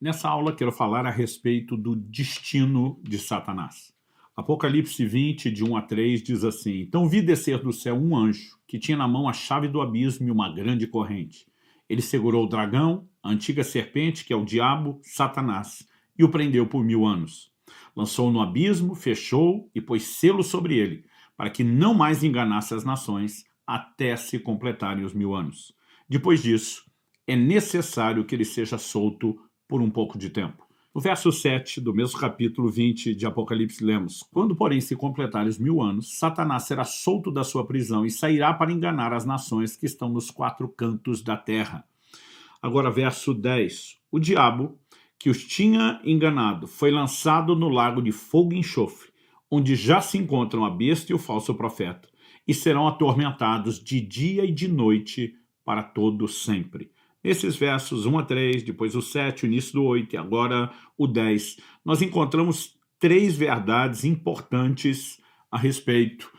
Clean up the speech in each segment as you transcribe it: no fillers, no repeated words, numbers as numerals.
Nessa aula quero falar a respeito do destino de Satanás. Apocalipse 20, de 1 a 3, diz assim: Então vi descer do céu um anjo, que tinha na mão a chave do abismo e uma grande corrente. Ele segurou o dragão, a antiga serpente, que é o diabo, Satanás, e o prendeu por 1000 anos. Lançou-o no abismo, fechou e pôs selo sobre ele, para que não mais enganasse as nações, até se completarem os 1000 anos. Depois disso, é necessário que ele seja solto por um pouco de tempo. No verso 7 do mesmo capítulo 20 de Apocalipse lemos: Quando, porém, se completarem os 1000 anos, Satanás será solto da sua prisão e sairá para enganar as nações que estão nos 4 cantos da terra. Agora, verso 10. O diabo, que os tinha enganado, foi lançado no lago de fogo e enxofre, onde já se encontram a besta e o falso profeta, e serão atormentados de dia e de noite para todo sempre. Nesses versos 1 a 3, depois o 7, o início do 8 e agora o 10, nós encontramos 3 verdades importantes a respeito,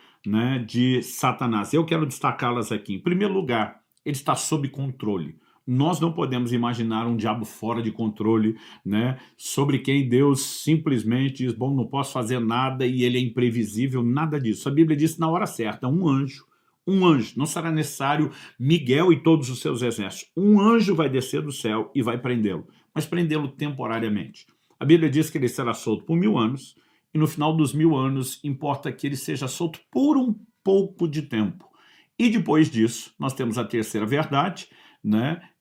de Satanás. Eu quero destacá-las aqui. Em primeiro lugar, ele está sob controle. Nós não podemos imaginar um diabo fora de controle, sobre quem Deus simplesmente diz: bom, não posso fazer nada e ele é imprevisível, nada disso. A Bíblia diz na hora certa, um anjo, não será necessário Miguel e todos os seus exércitos. Um anjo vai descer do céu e vai prendê-lo, mas prendê-lo temporariamente. A Bíblia diz que ele será solto por 1000 anos, e no final dos 1000 anos importa que ele seja solto por um pouco de tempo. E depois disso, nós temos a terceira verdade,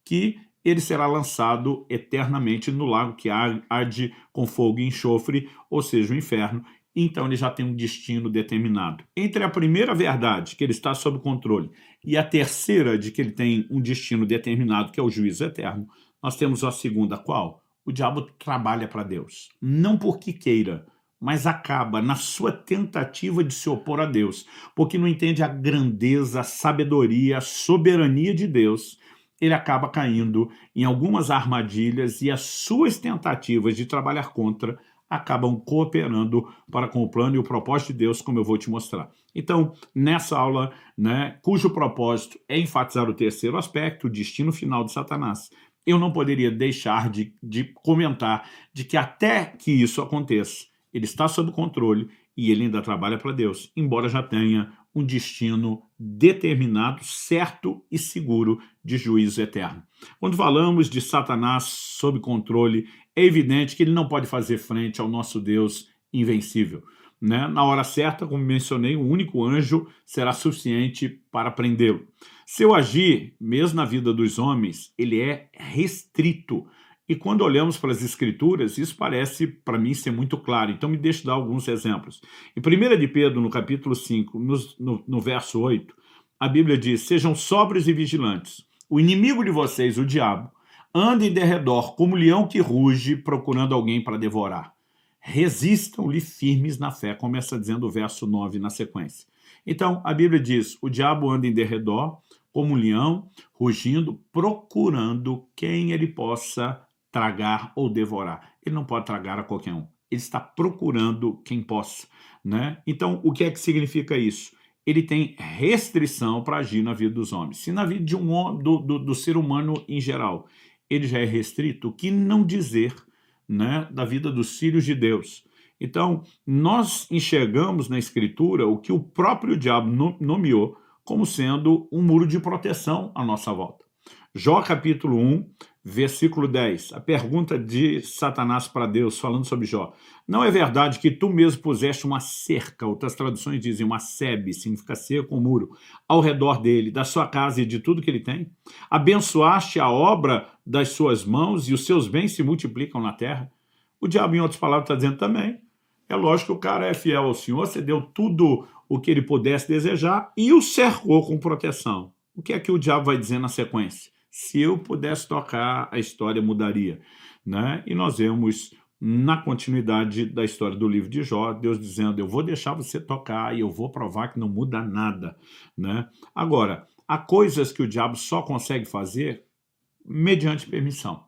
que ele será lançado eternamente no lago que arde com fogo e enxofre, ou seja, o inferno. Então ele já tem um destino determinado. Entre a primeira verdade, que ele está sob controle, e a terceira, de que ele tem um destino determinado, que é o juízo eterno, nós temos a segunda, qual? O diabo trabalha para Deus. Não porque queira, mas acaba na sua tentativa de se opor a Deus, porque não entende a grandeza, a sabedoria, a soberania de Deus. Ele acaba caindo em algumas armadilhas e as suas tentativas de trabalhar contra acabam cooperando para com o plano e o propósito de Deus, como eu vou te mostrar. Então, nessa aula, cujo propósito é enfatizar o terceiro aspecto, o destino final de Satanás, eu não poderia deixar de comentar de que até que isso aconteça, ele está sob controle e ele ainda trabalha para Deus, embora já tenha um destino determinado, certo e seguro de juízo eterno. Quando falamos de Satanás sob controle, é evidente que ele não pode fazer frente ao nosso Deus invencível. Na hora certa, como mencionei, um único anjo será suficiente para prendê-lo. Seu agir, mesmo na vida dos homens, ele é restrito. E quando olhamos para as Escrituras, isso parece, para mim, ser muito claro. Então, me deixe dar alguns exemplos. Em 1 de Pedro, no capítulo 5, no verso 8, a Bíblia diz: sejam sóbrios e vigilantes. O inimigo de vocês, o diabo, anda em derredor como leão que ruge, procurando alguém para devorar. Resistam-lhe firmes na fé, começa dizendo o verso 9 na sequência. Então, a Bíblia diz: o diabo anda em derredor como um leão, rugindo, procurando quem ele possa tragar ou devorar. Ele não pode tragar a qualquer um. Ele está procurando quem possa. Então, o que é que significa isso? Ele tem restrição para agir na vida dos homens. Se na vida de do ser humano em geral ele já é restrito, o que não dizer da vida dos filhos de Deus? Então, nós enxergamos na Escritura o que o próprio diabo nomeou como sendo um muro de proteção à nossa volta. Jó capítulo 1, versículo 10, a pergunta de Satanás para Deus, falando sobre Jó: não é verdade que tu mesmo puseste uma cerca, outras traduções dizem uma sebe, significa cerca, um muro, ao redor dele, da sua casa e de tudo que ele tem? Abençoaste a obra das suas mãos e os seus bens se multiplicam na terra? O diabo, em outras palavras, está dizendo também: é lógico que o cara é fiel ao Senhor, você deu tudo o que ele pudesse desejar e o cercou com proteção. O que é que o diabo vai dizer na sequência? Se eu pudesse tocar, a história mudaria. E nós vemos, na continuidade da história do livro de Jó, Deus dizendo: eu vou deixar você tocar e eu vou provar que não muda nada. Agora, há coisas que o diabo só consegue fazer mediante permissão,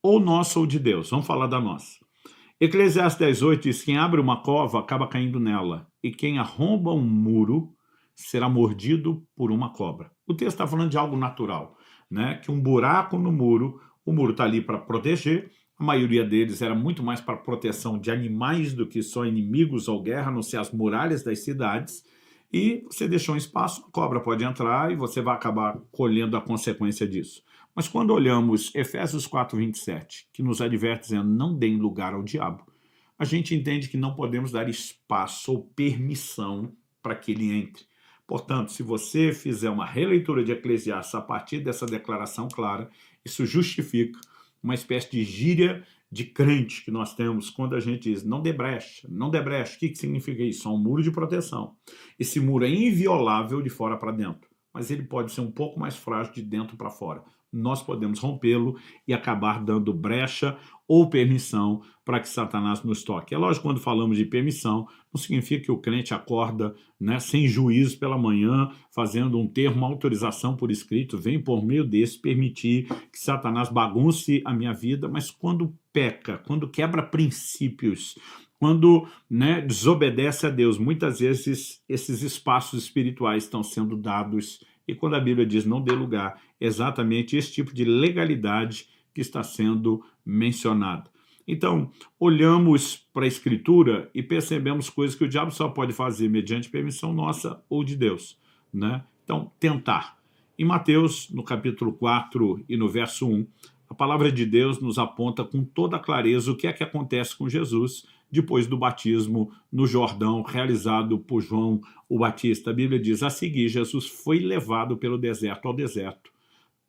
ou nossa ou de Deus. Vamos falar da nossa. Eclesiastes 10:8 diz: quem abre uma cova acaba caindo nela, e quem arromba um muro será mordido por uma cobra. O texto está falando de algo natural, que um buraco no muro, o muro está ali para proteger, A maioria deles era muito mais para proteção de animais do que só inimigos ou guerra, a não ser as muralhas das cidades. E você deixou um espaço, a cobra pode entrar e você vai acabar colhendo a consequência disso. Mas quando olhamos Efésios 4:27, que nos adverte dizendo não deem lugar ao diabo, a gente entende que não podemos dar espaço ou permissão para que ele entre. Portanto, se você fizer uma releitura de Eclesiastes a partir dessa declaração clara, isso justifica uma espécie de gíria de crente que nós temos quando a gente diz não dê brecha, não dê brecha. O que significa isso? É um muro de proteção. Esse muro é inviolável de fora para dentro, mas ele pode ser um pouco mais frágil de dentro para fora. Nós podemos rompê-lo e acabar dando brecha ou permissão para que Satanás nos toque. É lógico, quando falamos de permissão, não significa que o crente acorda, né, sem juízo pela manhã, fazendo um termo, uma autorização por escrito, vem por meio desse permitir que Satanás bagunce a minha vida, mas quando peca, quando quebra princípios, quando, né, desobedece a Deus, muitas vezes esses espaços espirituais estão sendo dados, e quando a Bíblia diz não dê lugar, é exatamente esse tipo de legalidade que está sendo mencionada. Então, olhamos para a Escritura e percebemos coisas que o diabo só pode fazer mediante permissão nossa ou de Deus, né? Então, tentar. Em Mateus, no capítulo 4 e no verso 1, a palavra de Deus nos aponta com toda clareza o que é que acontece com Jesus depois do batismo no Jordão, realizado por João o Batista. A Bíblia diz, a seguir, Jesus foi levado pelo deserto ao deserto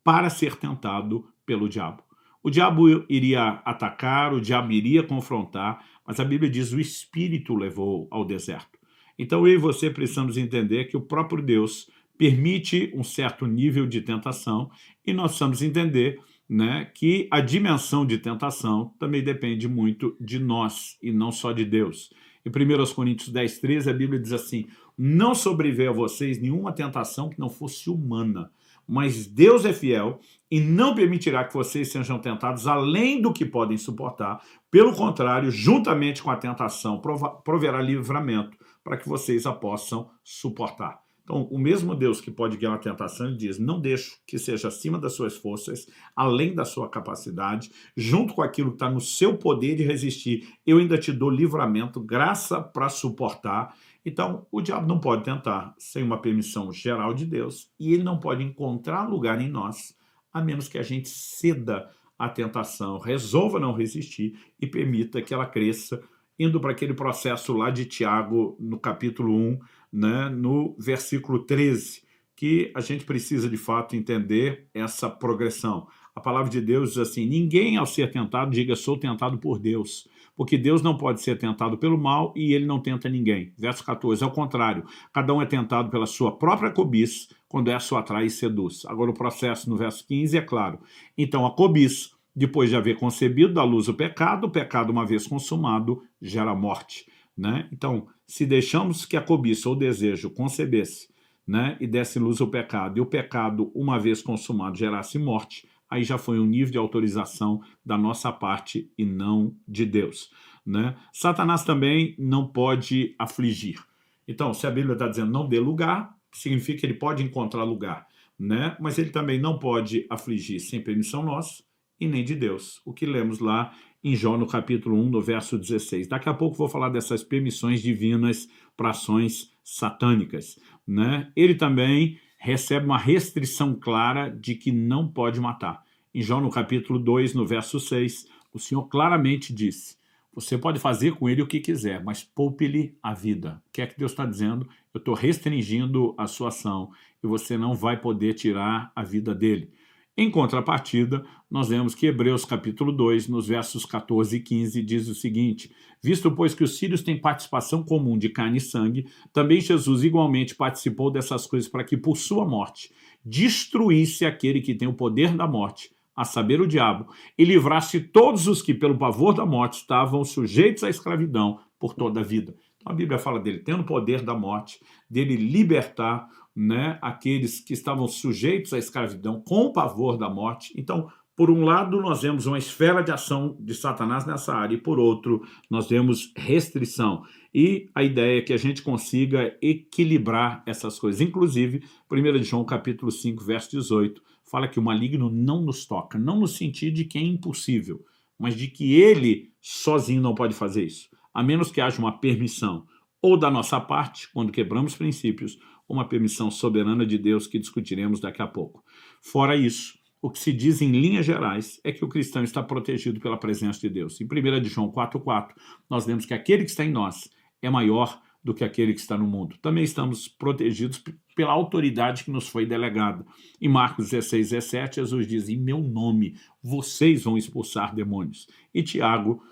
para ser tentado pelo diabo. O diabo iria atacar, o diabo iria confrontar, mas a Bíblia diz o Espírito levou ao deserto. Então eu e você precisamos entender que o próprio Deus permite um certo nível de tentação e nós precisamos entender, né, que a dimensão de tentação também depende muito de nós e não só de Deus. Em 1 Coríntios 10:13, a Bíblia diz assim, não sobreveio a vocês nenhuma tentação que não fosse humana, mas Deus é fiel e não permitirá que vocês sejam tentados além do que podem suportar. Pelo contrário, juntamente com a tentação, proverá livramento para que vocês a possam suportar. Então, o mesmo Deus que pode guiar a tentação, ele diz, não deixo que seja acima das suas forças, além da sua capacidade, junto com aquilo que está no seu poder de resistir, eu ainda te dou livramento, graça para suportar. Então, o diabo não pode tentar sem uma permissão geral de Deus e ele não pode encontrar lugar em nós, a menos que a gente ceda à tentação, resolva não resistir e permita que ela cresça, indo para aquele processo lá de Tiago, no capítulo 1, né, no versículo 13, que a gente precisa de fato entender essa progressão. A palavra de Deus diz assim, ninguém ao ser tentado diga sou tentado por Deus, porque Deus não pode ser tentado pelo mal e ele não tenta ninguém. Verso 14, ao contrário, cada um é tentado pela sua própria cobiça, quando essa o atrai e seduz. Agora o processo no verso 15 é claro. Então a cobiça, depois de haver concebido, dá luz o pecado uma vez consumado, gera morte. Né? Então, se deixamos que a cobiça ou o desejo concebesse, né, e desse luz ao pecado, e o pecado, uma vez consumado, gerasse morte, aí já foi um nível de autorização da nossa parte e não de Deus. Né? Satanás também não pode afligir. Então, se a Bíblia está dizendo não dê lugar, significa que ele pode encontrar lugar, né? Mas ele também não pode afligir sem permissão nossa e nem de Deus. O que lemos lá em Jó, no capítulo 1, no verso 16. Daqui a pouco vou falar dessas permissões divinas para ações satânicas. Né? Ele também recebe uma restrição clara de que não pode matar. Em Jó, no capítulo 2, no verso 6, o Senhor claramente disse, você pode fazer com ele o que quiser, mas poupe-lhe a vida. O que é que Deus está dizendo? Eu estou restringindo a sua ação e você não vai poder tirar a vida dele. Em contrapartida, nós vemos que Hebreus capítulo 2, nos versos 14 e 15, diz o seguinte, visto pois que os filhos têm participação comum de carne e sangue, também Jesus igualmente participou dessas coisas para que por sua morte destruísse aquele que tem o poder da morte, a saber o diabo, e livrasse todos os que pelo pavor da morte estavam sujeitos à escravidão por toda a vida. Então a Bíblia fala dele tendo o poder da morte, dele libertar, né, aqueles que estavam sujeitos à escravidão com o pavor da morte. Então, por um lado, nós vemos uma esfera de ação de Satanás nessa área, e por outro, nós vemos restrição. E a ideia é que a gente consiga equilibrar essas coisas. Inclusive, 1 João capítulo 5, verso 18, fala que o maligno não nos toca, não no sentido de que é impossível, mas de que ele sozinho não pode fazer isso, a menos que haja uma permissão, ou da nossa parte, quando quebramos princípios, ou uma permissão soberana de Deus que discutiremos daqui a pouco. Fora isso, o que se diz em linhas gerais é que o cristão está protegido pela presença de Deus. Em 1 de João 4,4, nós vemos que aquele que está em nós é maior do que aquele que está no mundo. Também estamos protegidos pela autoridade que nos foi delegada. Em Marcos 16, 17, Jesus diz, em meu nome, vocês vão expulsar demônios. E Tiago,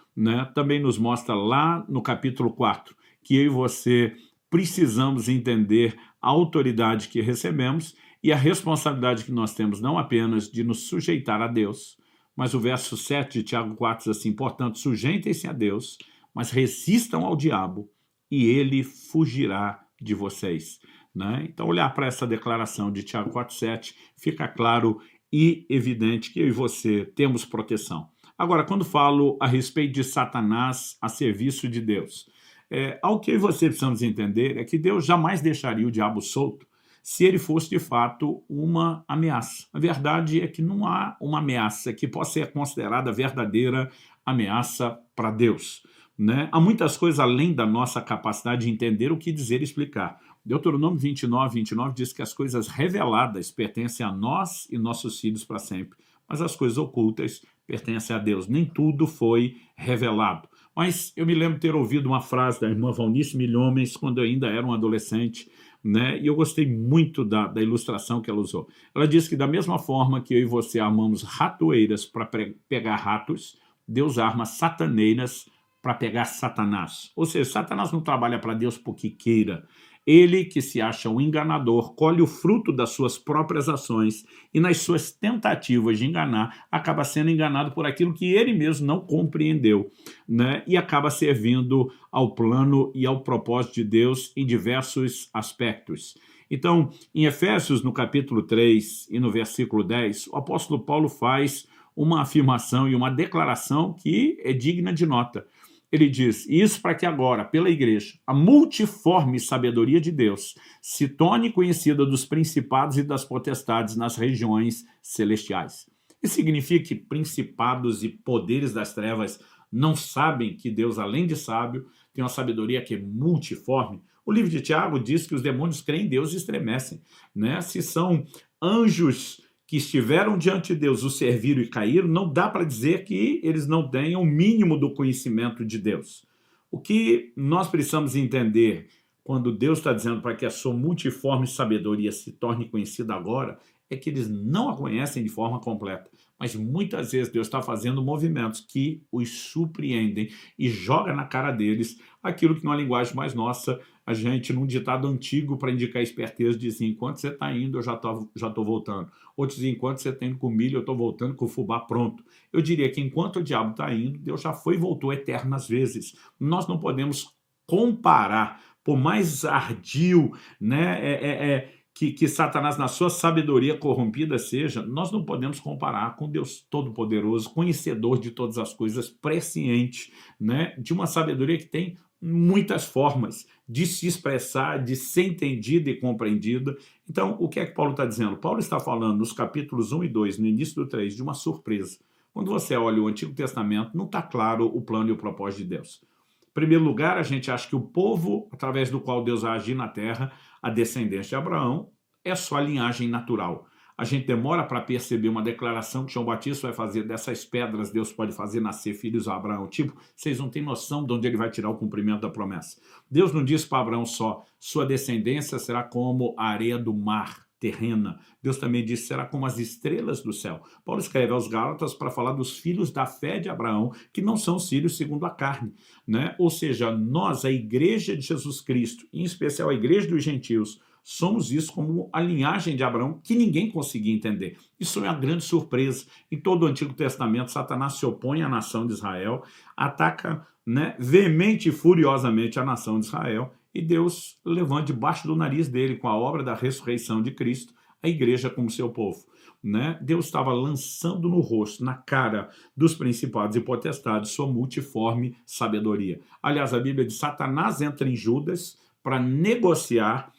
também nos mostra lá no capítulo 4, que eu e você precisamos entender a autoridade que recebemos e a responsabilidade que nós temos não apenas de nos sujeitar a Deus, mas o verso 7 de Tiago 4 diz assim, portanto, sujeitem-se a Deus, mas resistam ao diabo e ele fugirá de vocês. Então, olhar para essa declaração de Tiago 4,7, fica claro e evidente que eu e você temos proteção. Agora, quando falo a respeito de Satanás a serviço de Deus, ao que eu e você precisamos entender é que Deus jamais deixaria o diabo solto se ele fosse, de fato, uma ameaça. A verdade é que não há uma ameaça que possa ser considerada verdadeira ameaça para Deus. Há muitas coisas além da nossa capacidade de entender o que dizer e explicar. Deuteronômio 29 diz que as coisas reveladas pertencem a nós e nossos filhos para sempre, mas as coisas ocultas pertencem a Deus. Nem tudo foi revelado. Mas eu me lembro de ter ouvido uma frase da irmã Valnice Milhomens quando eu ainda era um adolescente, e eu gostei muito da ilustração que ela usou. Ela disse que da mesma forma que eu e você armamos ratoeiras para pegar ratos, Deus arma sataneiras para pegar Satanás. Ou seja, Satanás não trabalha para Deus porque queira. Ele, que se acha um enganador, colhe o fruto das suas próprias ações e nas suas tentativas de enganar, acaba sendo enganado por aquilo que ele mesmo não compreendeu, e acaba servindo ao plano e ao propósito de Deus em diversos aspectos. Então, em Efésios, no capítulo 3 e no versículo 10, o apóstolo Paulo faz uma afirmação e uma declaração que é digna de nota. Ele diz, isso para que agora, pela igreja, a multiforme sabedoria de Deus se torne conhecida dos principados e das potestades nas regiões celestiais. Isso significa que principados e poderes das trevas não sabem que Deus, além de sábio, tem uma sabedoria que é multiforme. O livro de Tiago diz que os demônios creem em Deus e estremecem. Se são anjos que estiveram diante de Deus, o serviram e caíram, não dá para dizer que eles não tenham o mínimo do conhecimento de Deus. O que nós precisamos entender quando Deus está dizendo para que a sua multiforme sabedoria se torne conhecida agora, é que eles não a conhecem de forma completa. Mas muitas vezes Deus está fazendo movimentos que os surpreendem e joga na cara deles aquilo que, numa linguagem mais nossa, a gente, num ditado antigo para indicar esperteza, dizia, enquanto você está indo, eu já estou voltando. Outros diziam, enquanto você está indo com milho, eu estou voltando com o fubá pronto. Eu diria que enquanto o diabo está indo, Deus já foi e voltou eternas vezes. Nós não podemos comparar, por mais ardil, que Satanás, na sua sabedoria corrompida seja, nós não podemos comparar com Deus Todo-Poderoso, conhecedor de todas as coisas, presciente, de uma sabedoria que tem muitas formas de se expressar, de ser entendida e compreendida. Então, o que é que Paulo está dizendo? Paulo está falando nos capítulos 1 e 2, no início do 3, de uma surpresa. Quando você olha o Antigo Testamento, não está claro o plano e o propósito de Deus. Em primeiro lugar, a gente acha que o povo, através do qual Deus vai agir na terra, a descendência de Abraão, é só a linhagem natural. A gente demora para perceber uma declaração que João Batista vai fazer dessas pedras, Deus pode fazer nascer filhos de Abraão. Tipo, vocês não têm noção de onde ele vai tirar o cumprimento da promessa. Deus não diz para Abraão só, sua descendência será como a areia do mar terrena. Deus também disse, será como as estrelas do céu. Paulo escreve aos Gálatas para falar dos filhos da fé de Abraão, que não são os filhos segundo a carne. Ou seja, nós, a igreja de Jesus Cristo, em especial a igreja dos gentios, somos isso como a linhagem de Abraão, que ninguém conseguia entender. Isso é uma grande surpresa. Em todo o Antigo Testamento, Satanás se opõe à nação de Israel, ataca veemente e furiosamente a nação de Israel, e Deus levanta debaixo do nariz dele, com a obra da ressurreição de Cristo, a igreja como seu povo. Deus estava lançando no rosto, na cara dos principados e potestades, sua multiforme sabedoria. Aliás, a Bíblia diz, Satanás entra em Judas para negociar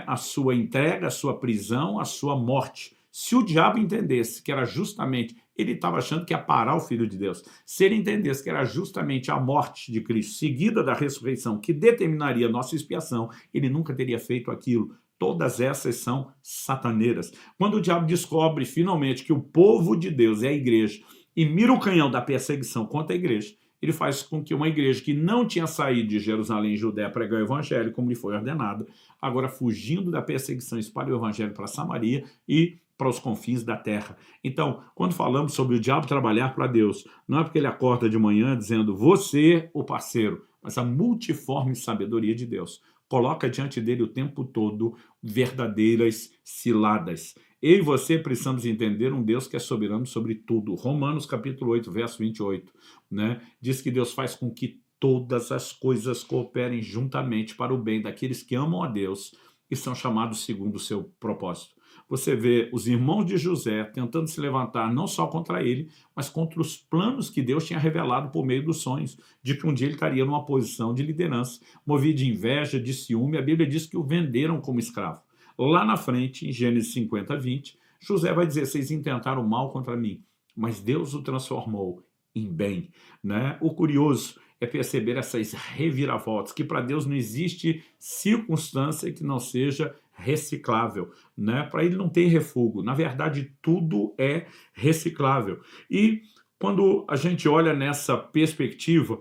a sua entrega, a sua prisão, a sua morte. Se o diabo entendesse que era justamente ele estava achando que ia parar o Filho de Deus. Se ele entendesse que era justamente a morte de Cristo, seguida da ressurreição, que determinaria a nossa expiação, ele nunca teria feito aquilo. Todas essas são sataneiras. Quando o diabo descobre finalmente que o povo de Deus é a igreja e mira o canhão da perseguição contra a igreja, ele faz com que uma igreja que não tinha saído de Jerusalém e Judéia pregar o evangelho, como lhe foi ordenado, agora fugindo da perseguição, espalha o evangelho para Samaria e para os confins da terra. Então, quando falamos sobre o diabo trabalhar para Deus, não é porque ele acorda de manhã dizendo você, o parceiro, mas a multiforme sabedoria de Deus coloca diante dele o tempo todo verdadeiras ciladas. Eu e você precisamos entender um Deus que é soberano sobre tudo. Romanos capítulo 8, verso 28, né? Diz que Deus faz com que todas as coisas cooperem juntamente para o bem daqueles que amam a Deus e são chamados segundo o seu propósito. Você vê os irmãos de José tentando se levantar não só contra ele, mas contra os planos que Deus tinha revelado por meio dos sonhos, de que um dia ele estaria numa posição de liderança, movido de inveja, de ciúme. A Bíblia diz que o venderam como escravo. Lá na frente, em Gênesis 50, 20, José vai dizer, vocês intentaram mal contra mim, mas Deus o transformou em bem, né? O curioso é perceber essas reviravoltas, que para Deus não existe circunstância que não seja reciclável, né? Para ele não tem refúgio. Na verdade, tudo é reciclável. E quando a gente olha nessa perspectiva,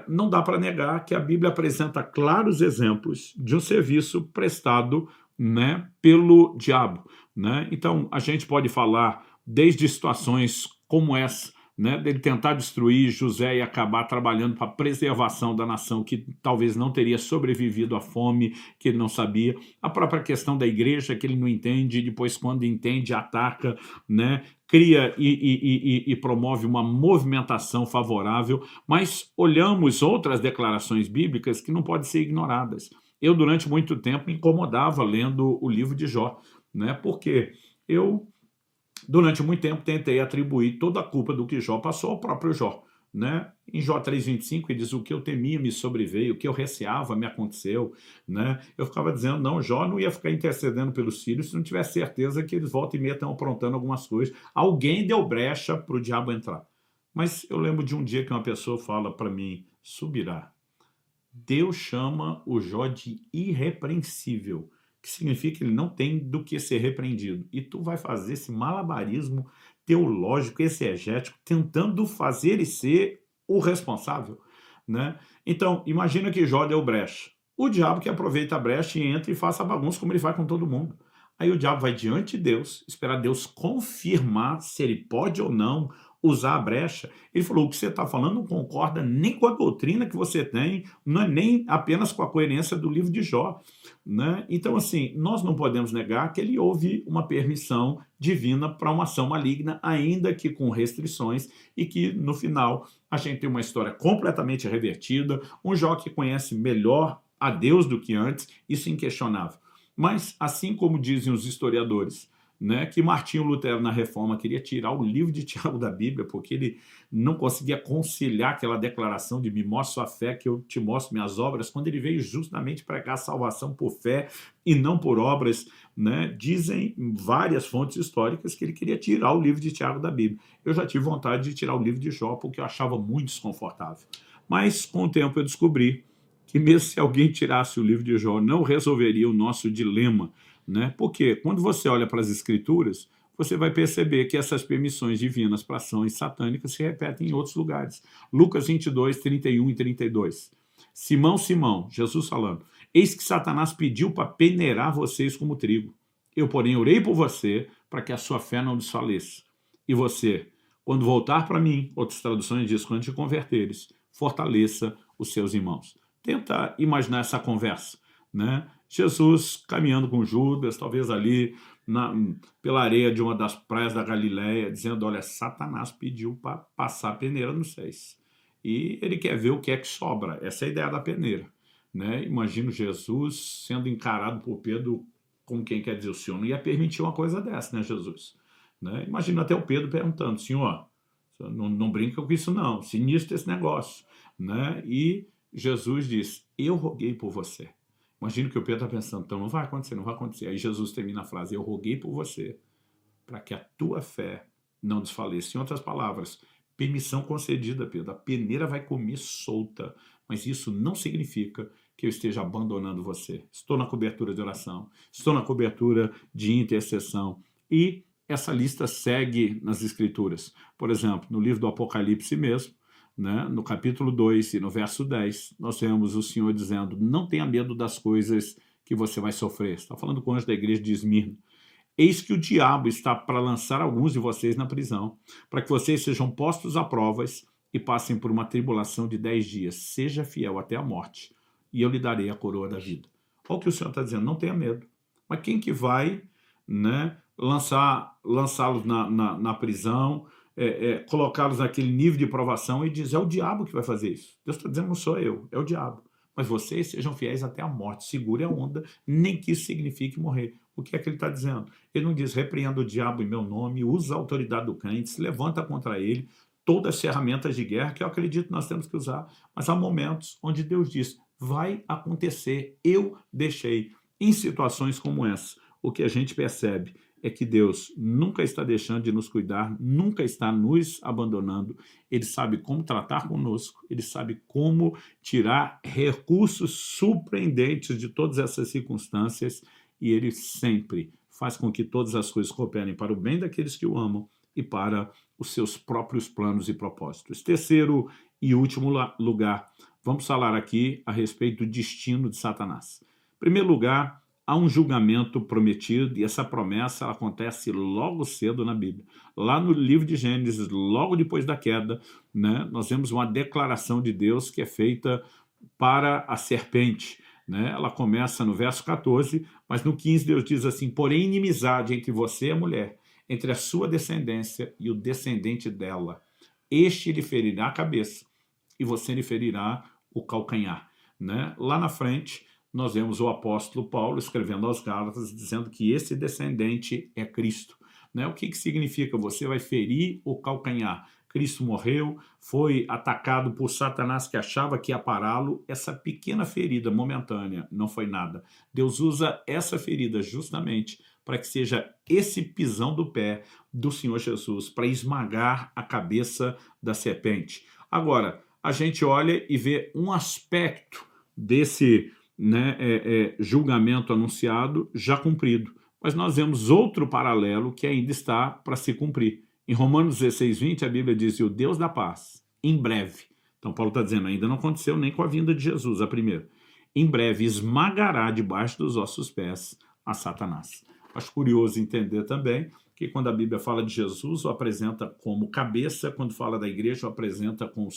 não dá para negar que a Bíblia apresenta claros exemplos de um serviço prestado, né, pelo diabo, né? Então, a gente pode falar desde situações como essa, né, dele tentar destruir José e acabar trabalhando para a preservação da nação que talvez não teria sobrevivido à fome, que ele não sabia. A própria questão da igreja, que ele não entende, e depois, quando entende, ataca, né, cria e promove uma movimentação favorável. Mas olhamos outras declarações bíblicas que não podem ser ignoradas. Eu, durante muito tempo, me incomodava lendo o livro de Jó, né, porque eu durante muito tempo tentei atribuir toda a culpa do que Jó passou ao próprio Jó, né? Em Jó 3,25 ele diz, o que eu temia me sobreveio, o que eu receava me aconteceu, né? Eu ficava dizendo, não, Jó não ia ficar intercedendo pelos filhos se não tivesse certeza que eles volta e meia estão aprontando algumas coisas. Alguém deu brecha para o diabo entrar. Mas eu lembro de um dia que uma pessoa fala para mim, Subirá, Deus chama o Jó de irrepreensível, que significa que ele não tem do que ser repreendido. E tu vai fazer esse malabarismo teológico, exegético, tentando fazer ele ser o responsável, né? Então, imagina que Jó deu brecha. O diabo que aproveita a brecha e entra e faça a bagunça como ele faz com todo mundo. Aí o diabo vai diante de Deus, esperar Deus confirmar se ele pode ou não usar a brecha. Ele falou, o que você está falando não concorda nem com a doutrina que você tem, não é nem apenas com a coerência do livro de Jó, né? Então, assim, nós não podemos negar que ele houve uma permissão divina para uma ação maligna, ainda que com restrições, e que, no final, a gente tem uma história completamente revertida, um Jó que conhece melhor a Deus do que antes, isso é inquestionável. Mas, assim como dizem os historiadores, né, que Martinho Lutero, na Reforma, queria tirar o livro de Tiago da Bíblia, porque ele não conseguia conciliar aquela declaração de me mostre sua fé, que eu te mostro minhas obras, quando ele veio justamente pregar a salvação por fé e não por obras, né? Dizem várias fontes históricas que ele queria tirar o livro de Tiago da Bíblia. Eu já tive vontade de tirar o livro de Jó, porque eu achava muito desconfortável. Mas, com o tempo, eu descobri que mesmo se alguém tirasse o livro de Jó, não resolveria o nosso dilema, né? Porque quando você olha para as Escrituras, você vai perceber que essas permissões divinas para ações satânicas se repetem em outros lugares. Lucas 22, 31 e 32. Simão, Simão, Jesus falando, eis que Satanás pediu para peneirar vocês como trigo. Eu, porém, orei por você para que a sua fé não desfaleça. E você, quando voltar para mim, outras traduções dizem, quando te converteres, fortaleça os seus irmãos. Tenta imaginar essa conversa, né? Jesus caminhando com Judas, talvez ali pela areia de uma das praias da Galileia, dizendo, olha, Satanás pediu para passar a peneira nos céus. E ele quer ver o que é que sobra. Essa é a ideia da peneira, né? Imagino Jesus sendo encarado por Pedro como quem quer dizer, o senhor não ia permitir uma coisa dessa, né, Jesus? Né? Imagino até o Pedro perguntando, senhor, não brinca com isso não, sinistro esse negócio, né? E Jesus diz, eu roguei por você. Imagino que o Pedro está pensando, então não vai acontecer, não vai acontecer. Aí Jesus termina a frase, eu roguei por você, para que a tua fé não desfaleça. Em outras palavras, permissão concedida, Pedro. A peneira vai comer solta, mas isso não significa que eu esteja abandonando você. Estou na cobertura de oração, estou na cobertura de intercessão. E essa lista segue nas Escrituras. Por exemplo, no livro do Apocalipse mesmo, né, no capítulo 2 e no verso 10, nós vemos o Senhor dizendo: não tenha medo das coisas que você vai sofrer. Está falando com o anjo da igreja de Esmirna. Eis que o diabo está para lançar alguns de vocês na prisão, para que vocês sejam postos a provas e passem por uma tribulação de 10 dias. Seja fiel até a morte, e eu lhe darei a coroa da vida. Olha o que o Senhor está dizendo, não tenha medo. Mas quem que vai, né, lançá-los na prisão, colocá-los naquele nível de provação e dizer: é o diabo que vai fazer isso. Deus está dizendo: não sou eu, é o diabo. Mas vocês sejam fiéis até a morte, segure a onda, nem que isso signifique morrer. O que é que ele está dizendo? Ele não diz: repreenda o diabo em meu nome, usa a autoridade do crente, se levanta contra ele, todas as ferramentas de guerra que eu acredito que nós temos que usar. Mas há momentos onde Deus diz: vai acontecer, eu deixei. Em situações como essa, o que a gente percebe é que Deus nunca está deixando de nos cuidar, nunca está nos abandonando. Ele sabe como tratar conosco, ele sabe como tirar recursos surpreendentes de todas essas circunstâncias, e ele sempre faz com que todas as coisas cooperem para o bem daqueles que o amam e para os seus próprios planos e propósitos. Terceiro e último lugar, vamos falar aqui a respeito do destino de Satanás. Em primeiro lugar, há um julgamento prometido, e essa promessa ela acontece logo cedo na Bíblia. Lá no livro de Gênesis, logo depois da queda, né, nós vemos uma declaração de Deus que é feita para a serpente. Né? Ela começa no verso 14, mas no 15 Deus diz assim: porém inimizade entre você e a mulher, entre a sua descendência e o descendente dela. Este lhe ferirá a cabeça e você lhe ferirá o calcanhar. Né? Lá na frente, nós vemos o apóstolo Paulo escrevendo aos Gálatas, dizendo que esse descendente é Cristo. Né? O que significa? Você vai ferir o calcanhar. Cristo morreu, foi atacado por Satanás que achava que ia pará-lo. Essa pequena ferida momentânea não foi nada. Deus usa essa ferida justamente para que seja esse pisão do pé do Senhor Jesus, para esmagar a cabeça da serpente. Agora, a gente olha e vê um aspecto desse julgamento anunciado já cumprido. Mas nós vemos outro paralelo que ainda está para se cumprir. Em Romanos 16, 20, a Bíblia diz: e o Deus da paz, em breve, então Paulo está dizendo, ainda não aconteceu nem com a vinda de Jesus, a primeira, em breve esmagará debaixo dos vossos pés a Satanás. Acho curioso entender também que quando a Bíblia fala de Jesus, o apresenta como cabeça, quando fala da igreja, o apresenta como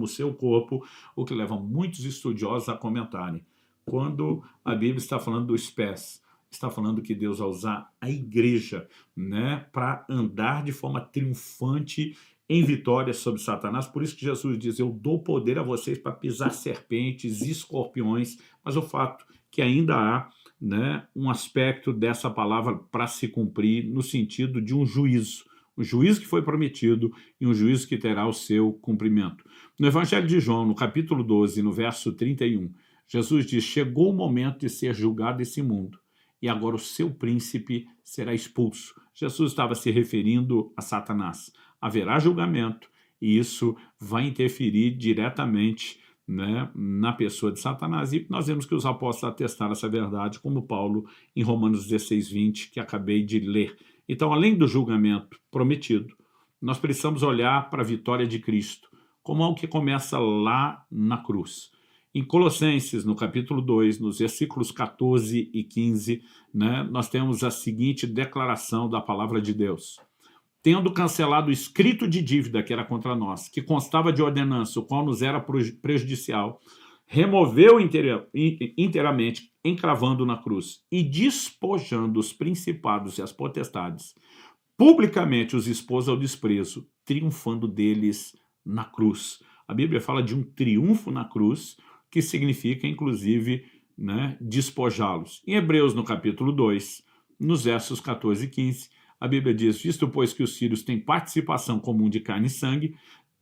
o seu corpo, o que leva muitos estudiosos a comentarem. Quando a Bíblia está falando dos pés, está falando que Deus vai usar a igreja, né, para andar de forma triunfante em vitória sobre Satanás. Por isso que Jesus diz: eu dou poder a vocês para pisar serpentes, escorpiões. Mas o fato que ainda há, né, um aspecto dessa palavra para se cumprir no sentido de um juízo que foi prometido e um juízo que terá o seu cumprimento. No Evangelho de João, no capítulo 12, no verso 31, Jesus diz: chegou o momento de ser julgado esse mundo, e agora o seu príncipe será expulso. Jesus estava se referindo a Satanás. Haverá julgamento, e isso vai interferir diretamente, né, na pessoa de Satanás. E nós vemos que os apóstolos atestaram essa verdade, como Paulo em Romanos 16, 20, que acabei de ler. Então, além do julgamento prometido, nós precisamos olhar para a vitória de Cristo, como algo que começa lá na cruz. Em Colossenses, no capítulo 2, nos versículos 14 e 15, né, nós temos a seguinte declaração da palavra de Deus: tendo cancelado o escrito de dívida que era contra nós, que constava de ordenança, o qual nos era prejudicial, removeu inteiramente, encravando na cruz e despojando os principados e as potestades, publicamente os expôs ao desprezo, triunfando deles na cruz. A Bíblia fala de um triunfo na cruz, que significa, inclusive, né, despojá-los. Em Hebreus, no capítulo 2, nos versos 14 e 15, a Bíblia diz: visto, pois, que os filhos têm participação comum de carne e sangue,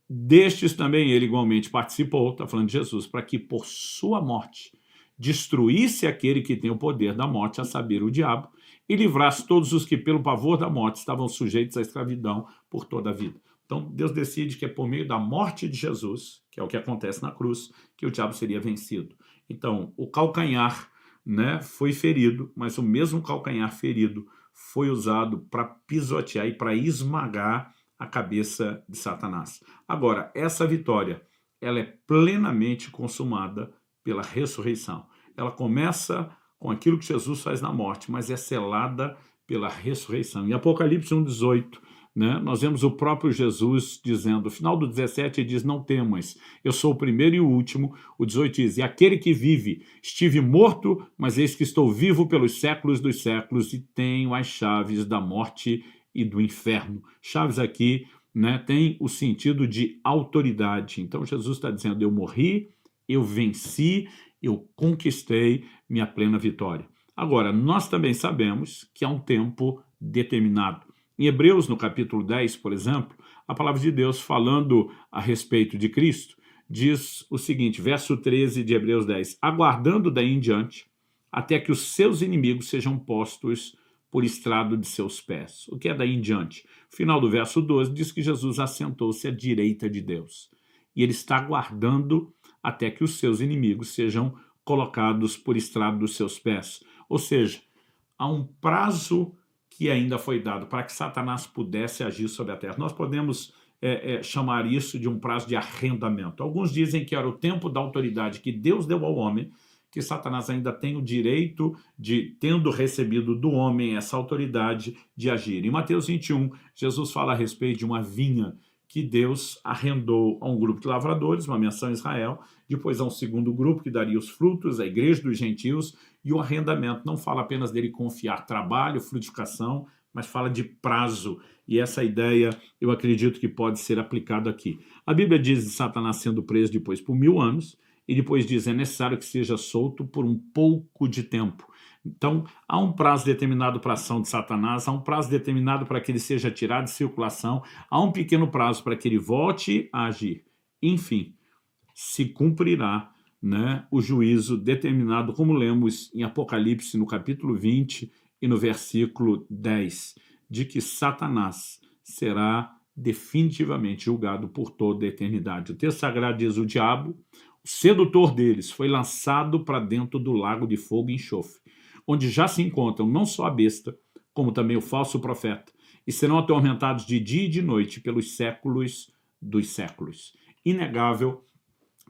destes também ele igualmente participou, está falando de Jesus, para que por sua morte destruísse aquele que tem o poder da morte, a saber, o diabo, e livrasse todos os que, pelo pavor da morte, estavam sujeitos à escravidão por toda a vida. Então, Deus decide que é por meio da morte de Jesus, que é o que acontece na cruz, que o diabo seria vencido. Então, o calcanhar, né, foi ferido, mas o mesmo calcanhar ferido foi usado para pisotear e para esmagar a cabeça de Satanás. Agora, essa vitória, ela é plenamente consumada pela ressurreição. Ela começa com aquilo que Jesus faz na morte, mas é selada pela ressurreição. Em Apocalipse 1,18, né, nós vemos o próprio Jesus dizendo, no final do 17 ele diz, não temas, eu sou o primeiro e o último. O 18 diz, e aquele que vive, estive morto, mas eis que estou vivo pelos séculos dos séculos e tenho as chaves da morte e do inferno. Chaves aqui, né, tem o sentido de autoridade. Então Jesus está dizendo, eu morri, eu venci, eu conquistei minha plena vitória. Agora, nós também sabemos que há um tempo determinado. Em Hebreus, no capítulo 10, por exemplo, a palavra de Deus falando a respeito de Cristo, diz o seguinte, verso 13 de Hebreus 10, aguardando daí em diante, até que os seus inimigos sejam postos por estrado de seus pés. O que é daí em diante? O final do verso 12 diz que Jesus assentou-se à direita de Deus. E ele está aguardando até que os seus inimigos sejam colocados por estrado dos seus pés. Ou seja, há um prazo que ainda foi dado para que Satanás pudesse agir sobre a terra. Nós podemos chamar isso de um prazo de arrendamento. Alguns dizem que era o tempo da autoridade que Deus deu ao homem, que Satanás ainda tem o direito de, tendo recebido do homem essa autoridade, de agir. Em Mateus 21, Jesus fala a respeito de uma vinha que Deus arrendou a um grupo de lavradores, uma menção em Israel, depois a um segundo grupo que daria os frutos, a igreja dos gentios, e o arrendamento não fala apenas dele confiar trabalho, frutificação, mas fala de prazo, e essa ideia eu acredito que pode ser aplicada aqui. A Bíblia diz de Satanás sendo preso depois por 1000 anos, e depois diz, é necessário que seja solto por um pouco de tempo. Então, há um prazo determinado para a ação de Satanás, há um prazo determinado para que ele seja tirado de circulação, há um pequeno prazo para que ele volte a agir. Enfim, se cumprirá, né, o juízo determinado, como lemos em Apocalipse, no capítulo 20 e no versículo 10, de que Satanás será definitivamente julgado por toda a eternidade. O texto sagrado diz, o diabo, o sedutor deles, foi lançado para dentro do lago de fogo e enxofre, onde já se encontram não só a besta, como também o falso profeta, e serão atormentados de dia e de noite pelos séculos dos séculos. Inegável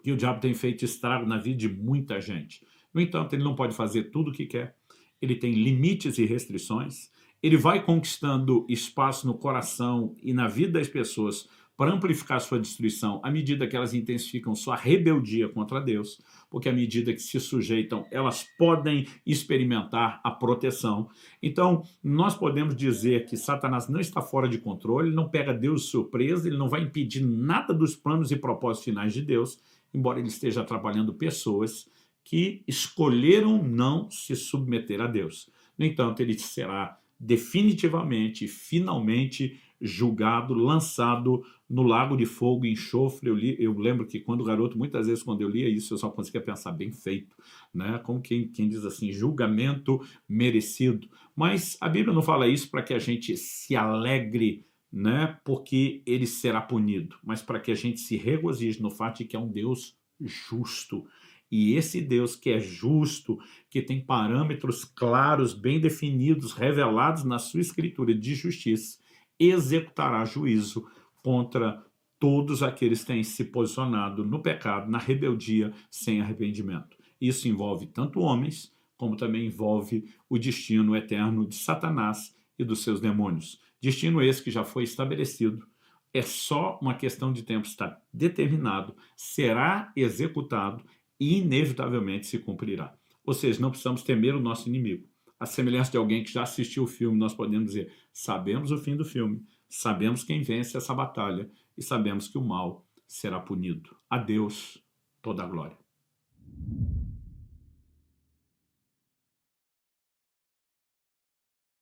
que o diabo tem feito estrago na vida de muita gente. No entanto, ele não pode fazer tudo o que quer, ele tem limites e restrições, ele vai conquistando espaço no coração e na vida das pessoas para amplificar sua destruição à medida que elas intensificam sua rebeldia contra Deus, porque à medida que se sujeitam, elas podem experimentar a proteção. Então, nós podemos dizer que Satanás não está fora de controle, ele não pega Deus de surpresa, ele não vai impedir nada dos planos e propósitos finais de Deus, embora ele esteja atrapalhando pessoas que escolheram não se submeter a Deus. No entanto, ele será definitivamente, finalmente julgado, lançado no lago de fogo e enxofre. Eu lembro que quando garoto, muitas vezes quando eu lia isso, eu só conseguia pensar, bem feito, né? Como quem diz assim, julgamento merecido. Mas a Bíblia não fala isso para que a gente se alegre, né? Porque ele será punido, mas para que a gente se regozije no fato de que é um Deus justo. E esse Deus que é justo, que tem parâmetros claros, bem definidos, revelados na sua escritura de justiça, executará juízo contra todos aqueles que têm se posicionado no pecado, na rebeldia, sem arrependimento. Isso envolve tanto homens, como também envolve o destino eterno de Satanás e dos seus demônios. Destino esse que já foi estabelecido, é só uma questão de tempo, está determinado, será executado e inevitavelmente se cumprirá. Ou seja, não precisamos temer o nosso inimigo. A semelhança de alguém que já assistiu o filme, nós podemos dizer, sabemos o fim do filme, sabemos quem vence essa batalha e sabemos que o mal será punido. A Deus toda a glória.